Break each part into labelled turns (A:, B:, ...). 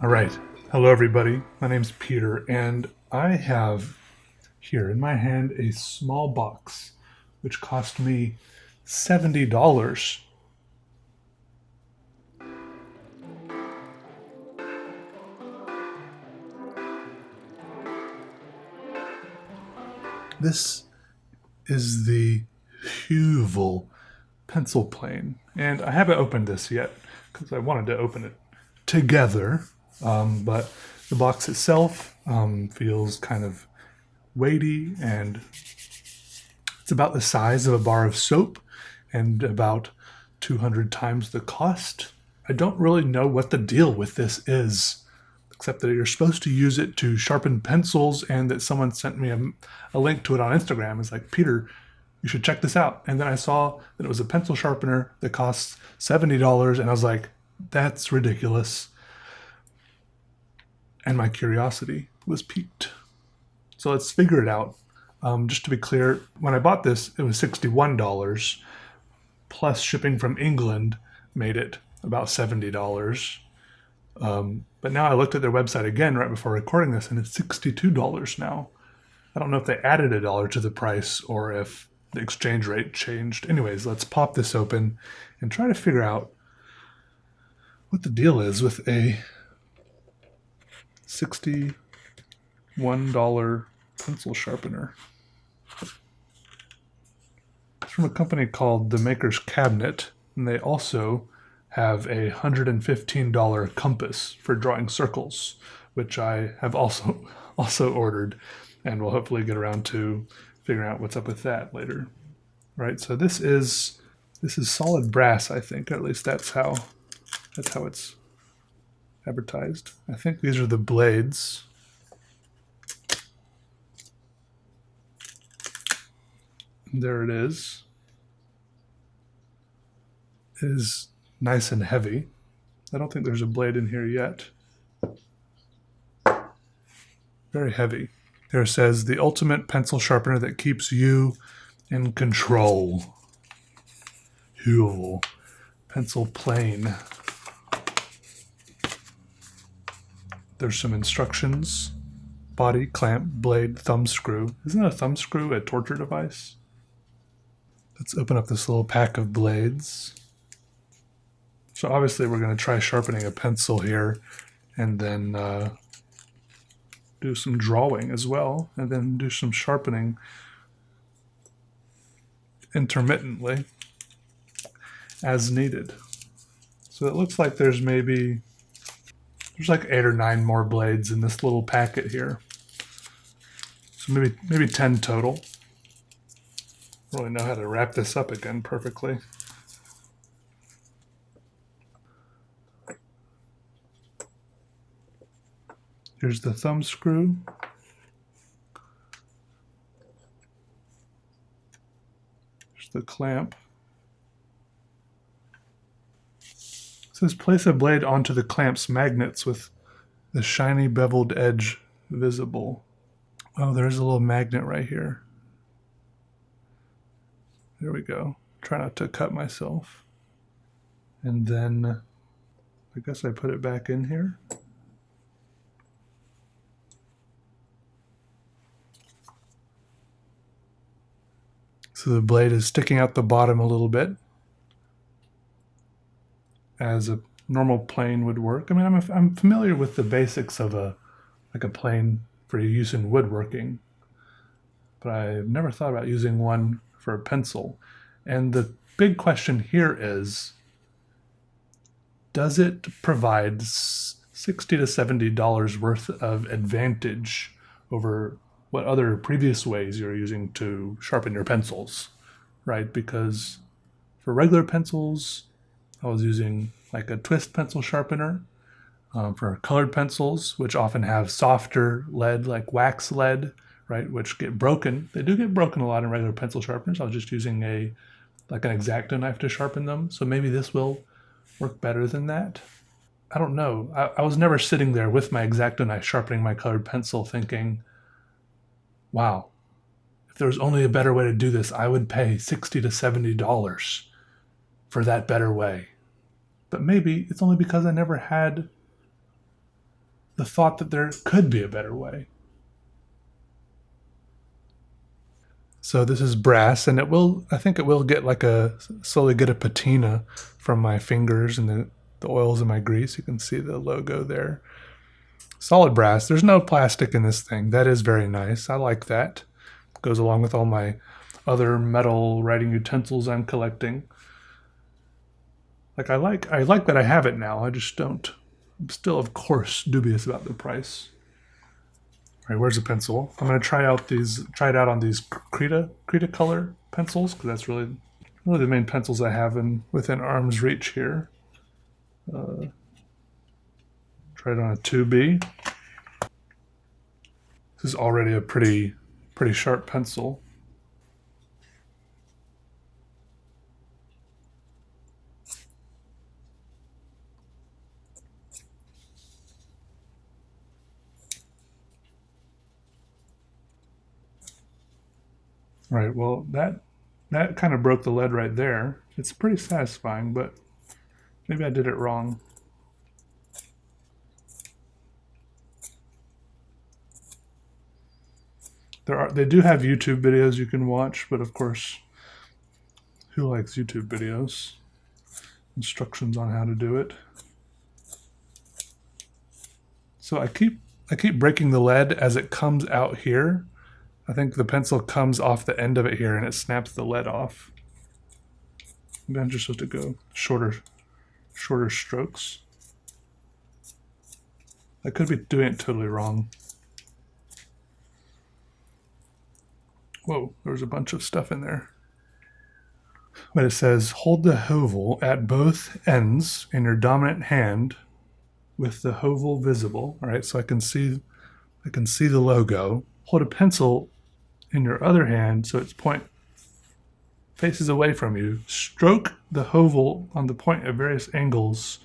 A: All right. Hello, everybody. My name's Peter, and I have here in my hand a small box which cost me $70. This is the Høvel pencil plane, and I haven't opened this yet because I wanted to open it together. But the box itself feels kind of weighty, and it's about the size of a bar of soap and about 200 times the cost. I don't really know what the deal with this is, except that you're supposed to use it to sharpen pencils, and that someone sent me a link to it on Instagram. It's like, Peter, you should check this out. And then I saw that it was a pencil sharpener that costs $70, and I was like, that's ridiculous. And my curiosity was piqued. So let's figure it out. Just to be clear, when I bought this, it was $61, plus shipping from England made it about $70. But now I looked at their website again right before recording this, and it's $62 now. I don't know if they added a dollar to the price or if the exchange rate changed. Anyways, let's pop this open and try to figure out what the deal is with a $61 pencil sharpener. It's from a company called The Maker's Cabinet, and they also have a $115 compass for drawing circles, which I have also ordered, and will hopefully get around to figuring out what's up with that later. Right, so this is solid brass, I think. Or at least that's how it's advertised. I think these are the blades. There it is. It is nice and heavy. I don't think there's a blade in here yet. Very heavy. There it says, the ultimate pencil sharpener that keeps you in control. Høvel pencil plane. There's some instructions. Body, clamp, blade, thumb screw. Isn't a thumb screw a torture device? Let's open up this little pack of blades. So obviously we're going to try sharpening a pencil here, and then do some drawing as well, and then do some sharpening intermittently as needed. So it looks like there's like 8 or 9 more blades in this little packet here. So maybe 10 total. I don't really know how to wrap this up again perfectly. Here's the thumb screw. Here's the clamp. It says place a blade onto the clamp's magnets with the shiny beveled edge visible. Oh, there's a little magnet right here. There we go. Try not to cut myself. And then I guess I put it back in here. So the blade is sticking out the bottom a little bit, as a normal plane would work. I mean, I'm familiar with the basics of a plane for use in woodworking, but I've never thought about using one for a pencil. And the big question here is, does it provide $60 to $70 worth of advantage over what other previous ways you're using to sharpen your pencils, right? Because for regular pencils, I was using like a twist pencil sharpener. For colored pencils, which often have softer lead, like wax lead, right, which get broken. They do get broken a lot in regular pencil sharpeners. I was just using an X-Acto knife to sharpen them. So maybe this will work better than that. I don't know. I was never sitting there with my X-Acto knife sharpening my colored pencil thinking, wow, if there was only a better way to do this, I would pay $60 to $70 for that better way. But maybe it's only because I never had the thought that there could be a better way. So this is brass, and I think it will get slowly get a patina from my fingers and the oils in my grease. You can see the logo there. Solid brass. There's no plastic in this thing. That is very nice. I like that. Goes along with all my other metal writing utensils I'm collecting. I like that I have it now. I just don't. I'm still, of course, dubious about the price. All right, where's the pencil? I'm gonna try it out on these Krita color pencils, because that's really the main pencils I have within arm's reach here. Try it on a 2B. This is already a pretty sharp pencil. Right, well, that kind of broke the lead right there. It's pretty satisfying, but maybe I did it wrong. They do have YouTube videos you can watch, but of course, who likes YouTube videos? Instructions on how to do it. So I keep breaking the lead as it comes out here. I think the pencil comes off the end of it here and it snaps the lead off. Maybe I'm just supposed to go shorter strokes. I could be doing it totally wrong. Whoa, there's a bunch of stuff in there. But it says, hold the Høvel at both ends in your dominant hand with the Høvel visible. All right, so I can see the logo. Hold a pencil in your other hand so its point faces away from you. Stroke the Høvel on the point at various angles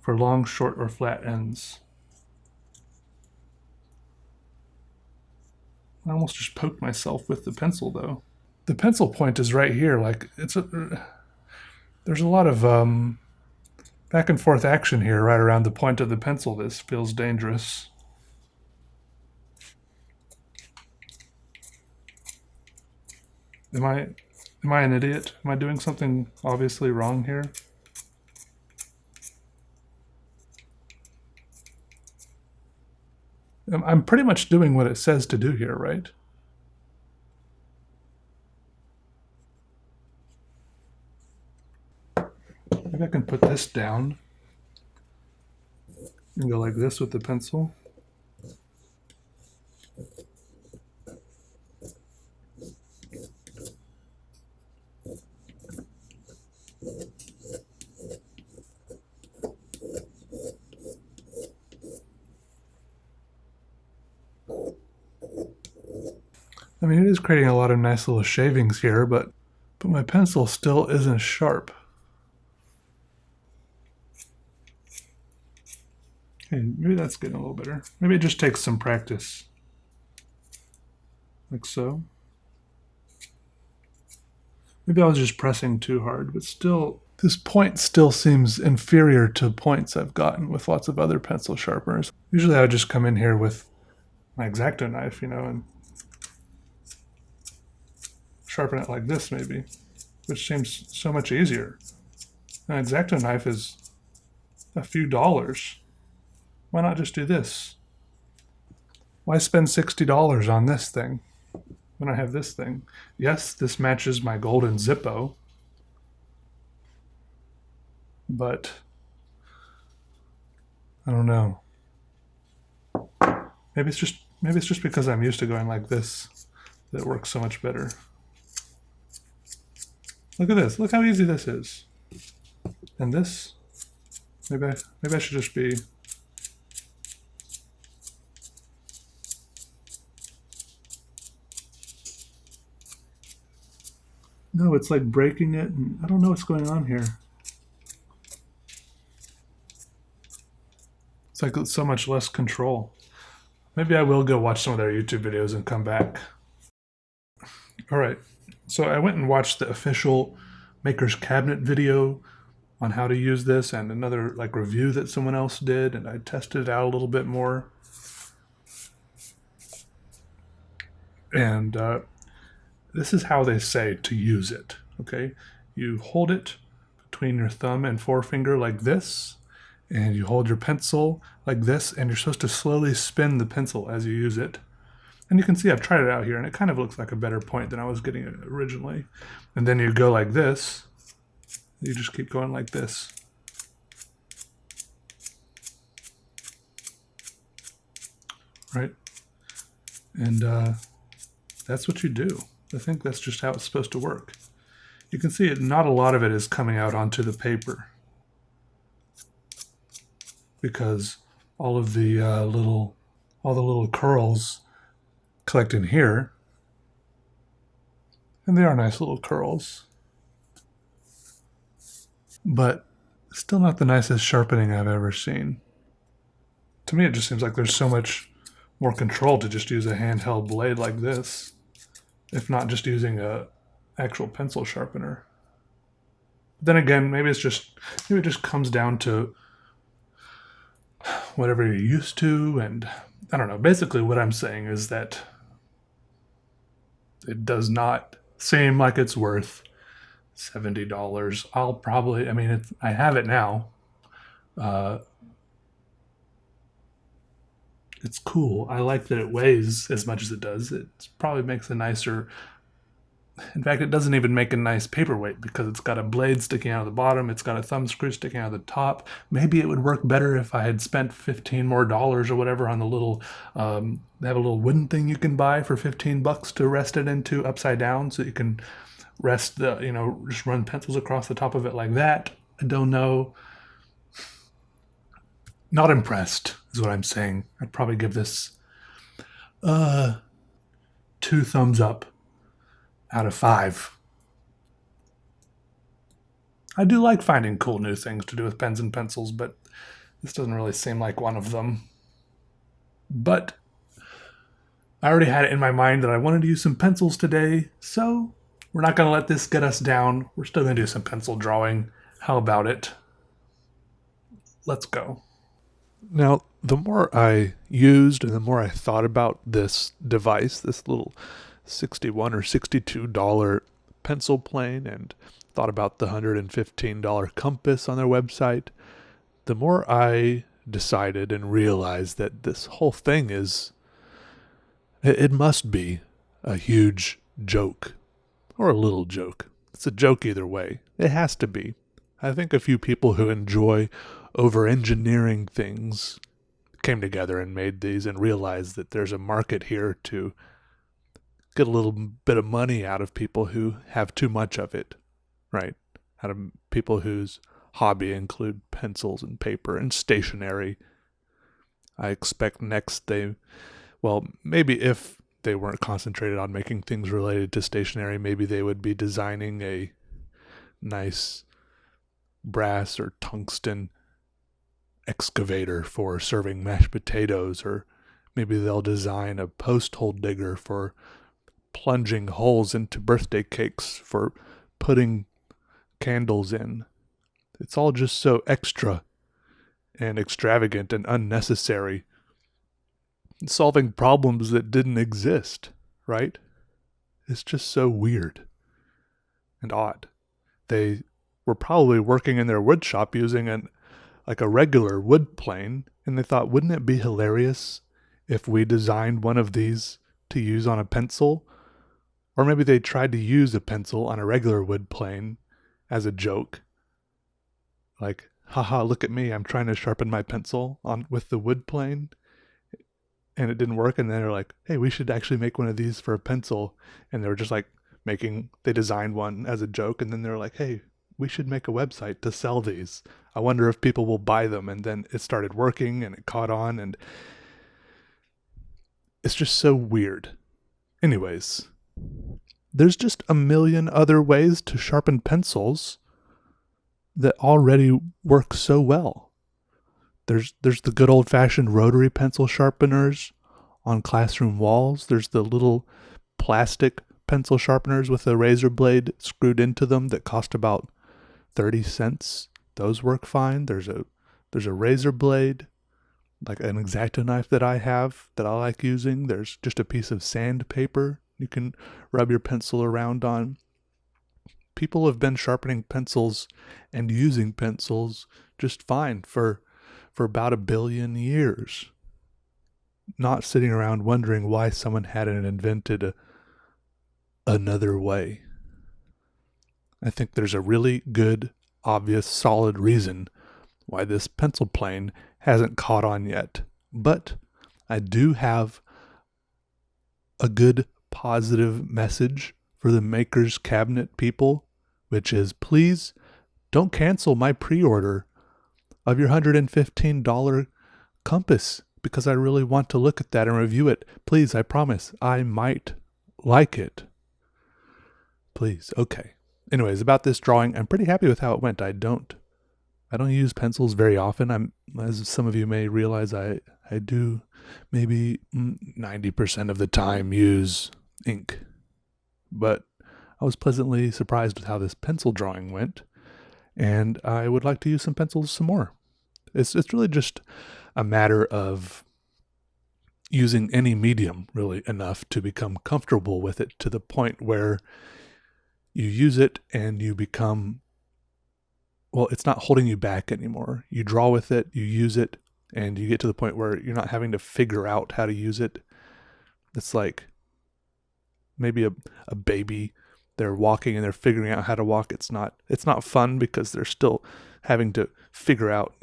A: for long, short, or flat ends. I almost just poked myself with the pencil, though. The pencil point is right here. There's a lot of back and forth action here right around the point of the pencil. This feels dangerous. Am I an idiot? Am I doing something obviously wrong here? I'm pretty much doing what it says to do here, right? Maybe I can put this down and go like this with the pencil. I mean, it is creating a lot of nice little shavings here, but my pencil still isn't sharp. Okay, maybe that's getting a little better. Maybe it just takes some practice. Like so. Maybe I was just pressing too hard, but still, this point still seems inferior to points I've gotten with lots of other pencil sharpeners. Usually I would just come in here with my X-Acto knife, and sharpen it like this maybe, which seems so much easier. An X-Acto knife is a few dollars. Why not just do this? Why spend $60 on this thing when I have this thing? Yes, this matches my golden Zippo, but I don't know. Maybe it's just because I'm used to going like this that it works so much better. Look at this. Look how easy this is. And this, maybe I should just be. No, it's like breaking it, and I don't know what's going on here. It's like so much less control. Maybe I will go watch some of their YouTube videos and come back. All right, so I went and watched the official Maker's Cabinet video on how to use this, and another like review that someone else did, and I tested it out a little bit more. And this is how they say to use it. Okay, you hold it between your thumb and forefinger like this, and you hold your pencil like this, and you're supposed to slowly spin the pencil as you use it. And you can see I've tried it out here, and it kind of looks like a better point than I was getting originally. And then you go like this. You just keep going like this. Right? And that's what you do. I think that's just how it's supposed to work. You can see it, not a lot of it is coming out onto the paper, because all the little curls collect in here, and they are nice little curls, but still not the nicest sharpening I've ever seen. To me, it just seems like there's so much more control to just use a handheld blade like this, if not just using a actual pencil sharpener. Then again, maybe it just comes down to whatever you're used to, and I don't know. Basically, what I'm saying is that it does not seem like it's worth $70. I have it now. It's cool. I like that it weighs as much as it does. It probably makes a nicer. In fact, it doesn't even make a nice paperweight because it's got a blade sticking out of the bottom. It's got a thumb screw sticking out of the top. Maybe it would work better if I had spent $15 more or whatever on the little. They have a little wooden thing you can buy for $15 to rest it into upside down, so you can rest just run pencils across the top of it like that. I don't know. Not impressed is what I'm saying. I'd probably give this 2 thumbs up out of 5. I do like finding cool new things to do with pens and pencils, but this doesn't really seem like one of them. But I already had it in my mind that I wanted to use some pencils today, so we're not going to let this get us down. We're still going to do some pencil drawing. How about it? Let's go. Now, the more I used and the more I thought about this device, this little $61 or $62 pencil plane, and thought about the $115 compass on their website, the more I decided and realized that this whole thing it must be a huge joke, or a little joke. It's a joke either way. It has to be. I think a few people who enjoy over-engineering things came together and made these and realized that there's a market here to get a little bit of money out of people who have too much of it, right? Out of people whose hobby include pencils and paper and stationery. I expect next maybe if they weren't concentrated on making things related to stationery, maybe they would be designing a nice brass or tungsten excavator for serving mashed potatoes, or maybe they'll design a post hole digger for plunging holes into birthday cakes for putting candles in. It's all just so extra and extravagant and unnecessary, solving problems that didn't exist, right? It's just so weird and odd. They were probably working in their wood shop using a regular wood plane, and they thought, wouldn't it be hilarious if we designed one of these to use on a pencil? Or maybe they tried to use a pencil on a regular wood plane as a joke. Like, haha, look at me, I'm trying to sharpen my pencil with the wood plane, and it didn't work, and then they're like, hey, we should actually make one of these for a pencil. And they were just like they designed one as a joke, and then they're like, hey, we should make a website to sell these. I wonder if people will buy them. And then it started working and it caught on, and it's just so weird. Anyways, there's just a million other ways to sharpen pencils that already work so well. There's the good old-fashioned rotary pencil sharpeners on classroom walls. There's the little plastic pencil sharpeners with a razor blade screwed into them that cost about 30 cents those work fine. There's a razor blade, like an X-Acto knife that I have that I like using. There's just a piece of sandpaper you can rub your pencil around on. People have been sharpening pencils and using pencils just fine for about 1 billion years. Not sitting around wondering why someone hadn't invented another way. I think there's a really good, obvious, solid reason why this pencil plane hasn't caught on yet. But I do have a good, positive message for the Maker's Cabinet people, which is, please don't cancel my pre-order of your $115 compass, because I really want to look at that and review it. Please, I promise, I might like it. Please, okay. Anyways, about this drawing, I'm pretty happy with how it went. I don't use pencils very often. As some of you may realize, I do maybe 90% of the time use ink. But I was pleasantly surprised with how this pencil drawing went, and I would like to use some pencils some more. It's really just a matter of using any medium really enough to become comfortable with it, to the point where you use it and you become, well, it's not holding you back anymore. You draw with it, you use it, and you get to the point where you're not having to figure out how to use it. It's like maybe a baby. They're walking and they're figuring out how to walk. It's not fun because they're still having to figure out,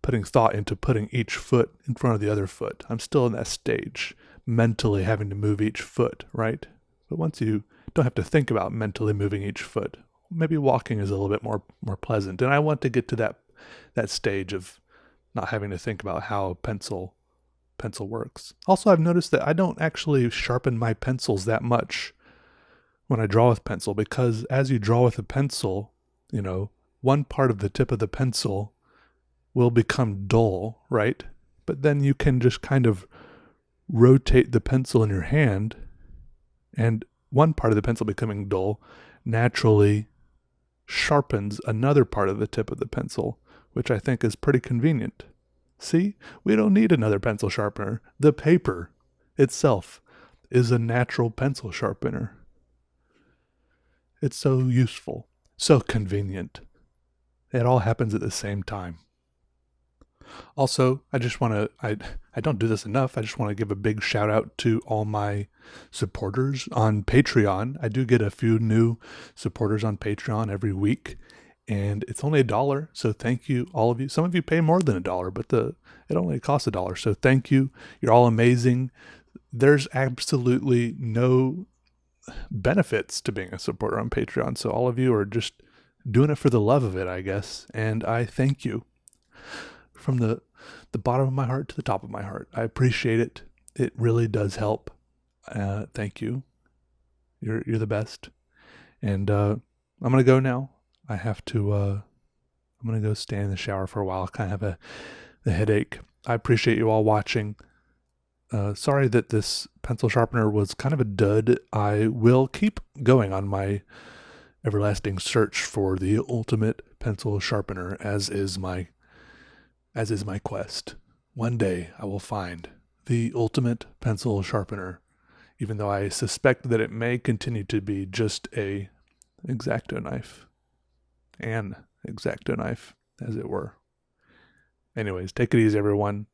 A: putting thought into putting each foot in front of the other foot. I'm still in that stage, mentally having to move each foot, right? But once you don't have to think about mentally moving each foot, maybe walking is a little bit more pleasant. And I want to get to that stage of not having to think about how pencil works. Also, I've noticed that I don't actually sharpen my pencils that much when I draw with pencil, because as you draw with a pencil, one part of the tip of the pencil will become dull, right? But then you can just kind of rotate the pencil in your hand, and one part of the pencil becoming dull naturally sharpens another part of the tip of the pencil, which I think is pretty convenient. See, we don't need another pencil sharpener. The paper itself is a natural pencil sharpener. It's so useful, so convenient. It all happens at the same time. Also, I don't do this enough. I just want to give a big shout out to all my supporters on Patreon. I do get a few new supporters on Patreon every week, and it's only $1. So thank you, all of you. Some of you pay more than $1, but it only costs $1. So thank you. You're all amazing. There's absolutely no benefits to being a supporter on Patreon. So all of you are just doing it for the love of it, I guess. And I thank you from the bottom of my heart to the top of my heart. I appreciate it. It really does help. Thank you. You're the best. And I'm going to go now. I have to, I'm going to go stand in the shower for a while. I kind of have a headache. I appreciate you all watching. Sorry that this pencil sharpener was kind of a dud. I will keep going on my everlasting search for the ultimate pencil sharpener, as is my quest. One day I will find the ultimate pencil sharpener, even though I suspect that it may continue to be just a X-Acto knife. An X-Acto knife, as it were. Anyways, take it easy, everyone.